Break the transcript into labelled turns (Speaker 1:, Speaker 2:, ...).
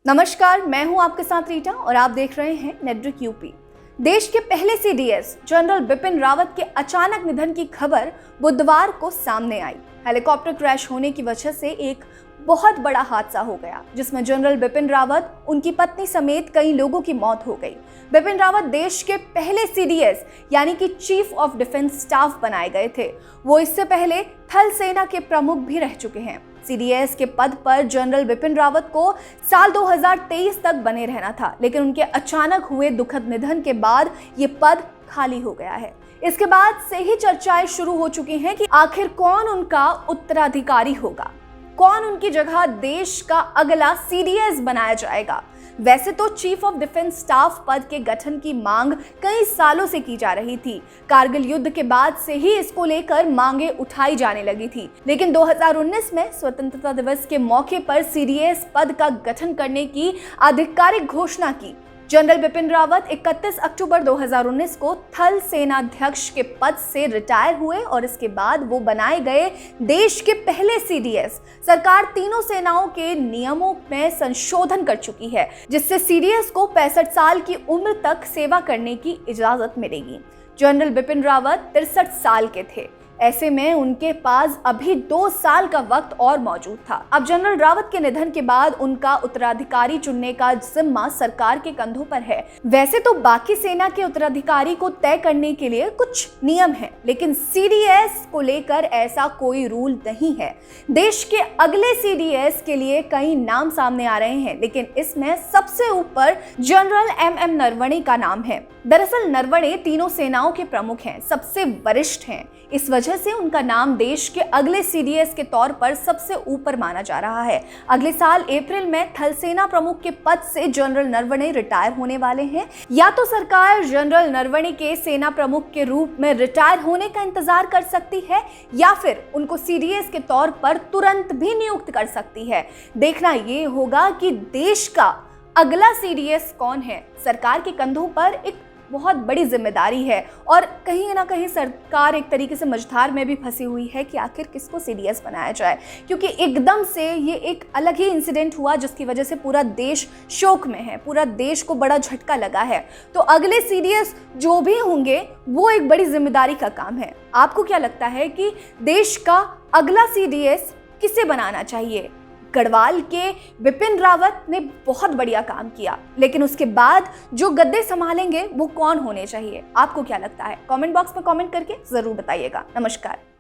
Speaker 1: नमस्कार, मैं हूं आपके साथ रीटा और आप देख रहे हैं नेटवर्क यूपी। देश के पहले सीडीएस जनरल बिपिन रावत के अचानक निधन की खबर बुधवार को सामने आई। हेलीकॉप्टर क्रैश होने की वजह से एक बहुत बड़ा हादसा हो गया, जिसमें जनरल बिपिन रावत, उनकी पत्नी समेत कई लोगों की मौत हो गई। बिपिन रावत देश के पहले सीडीएस यानी कि चीफ ऑफ डिफेंस स्टाफ बनाए गए थे। वो इससे पहले थल सेना के प्रमुख भी रह चुके हैं। सीडीएस के पद पर जनरल बिपिन रावत को साल 2023 तक बने रहना था, लेकिन उनके अचानक हुए दुखद निधन के बाद ये पद खाली हो गया है। इसके बाद से ही चर्चाएं शुरू हो चुकी हैं कि आखिर कौन उनका उत्तराधिकारी होगा, कौन उनकी जगह देश का अगला सीडीएस बनाया जाएगा। वैसे तो चीफ ऑफ डिफेंस स्टाफ पद के गठन की मांग कई सालों से की जा रही थी। कारगिल युद्ध के बाद से ही इसको लेकर मांगे उठाई जाने लगी थी, लेकिन 2019 में स्वतंत्रता दिवस के मौके पर सीडीएस पद का गठन करने की आधिकारिक घोषणा की। जनरल बिपिन रावत 31 अक्टूबर 2019 को थल सेनाध्यक्ष के पद से रिटायर हुए और इसके बाद वो बनाए गए देश के पहले सीडीएस। सरकार तीनों सेनाओं के नियमों में संशोधन कर चुकी है, जिससे सीडीएस को 65 साल की उम्र तक सेवा करने की इजाजत मिलेगी। जनरल बिपिन रावत 63 साल के थे। ऐसे में उनके पास अभी 2 साल का वक्त और मौजूद था। अब जनरल रावत के निधन के बाद उनका उत्तराधिकारी चुनने का जिम्मा सरकार के कंधों पर है। वैसे तो बाकी सेना के उत्तराधिकारी को तय करने के लिए कुछ नियम हैं, लेकिन सीडीएस को लेकर ऐसा कोई रूल नहीं है। देश के अगले सीडीएस के लिए कई नाम सामने आ रहे हैं, लेकिन इसमें सबसे ऊपर जनरल एमएम नरवणे का नाम है। दरअसल नरवणे तीनों सेनाओं के प्रमुख हैं, सबसे वरिष्ठ हैं। इस वजह से उनका नाम देश के अगले सीडीएस के तौर पर सबसे ऊपर माना जा रहा है। अगले साल अप्रैल में थल सेना प्रमुख के पद से जनरल नरवणे रिटायर होने वाले हैं। या तो सरकार जनरल नरवणे के सेना प्रमुख के रूप में रिटायर होने का इंतजार कर सकती है, या फिर उनको सीडीएस के तौर पर तुरंत भी नियुक्त कर सकती है। देखना ये होगा कि देश का अगला सीडीएस कौन है। सरकार के कंधों पर एक बहुत बड़ी जिम्मेदारी है और कहीं ना कहीं सरकार एक तरीके से मझधार में भी फंसी हुई है कि आखिर किसको सीडीएस बनाया जाए, क्योंकि एकदम से ये एक अलग ही इंसिडेंट हुआ जिसकी वजह से पूरा देश शोक में है, पूरा देश को बड़ा झटका लगा है। तो अगले सीडीएस जो भी होंगे वो एक बड़ी जिम्मेदारी का काम है। आपको क्या लगता है कि देश का अगला सीडीएस किसे बनाना चाहिए? गढ़वाल के बिपिन रावत ने बहुत बढ़िया काम किया, लेकिन उसके बाद जो गद्दे संभालेंगे वो कौन होने चाहिए? आपको क्या लगता है? कमेंट बॉक्स में कमेंट करके जरूर बताइएगा। नमस्कार।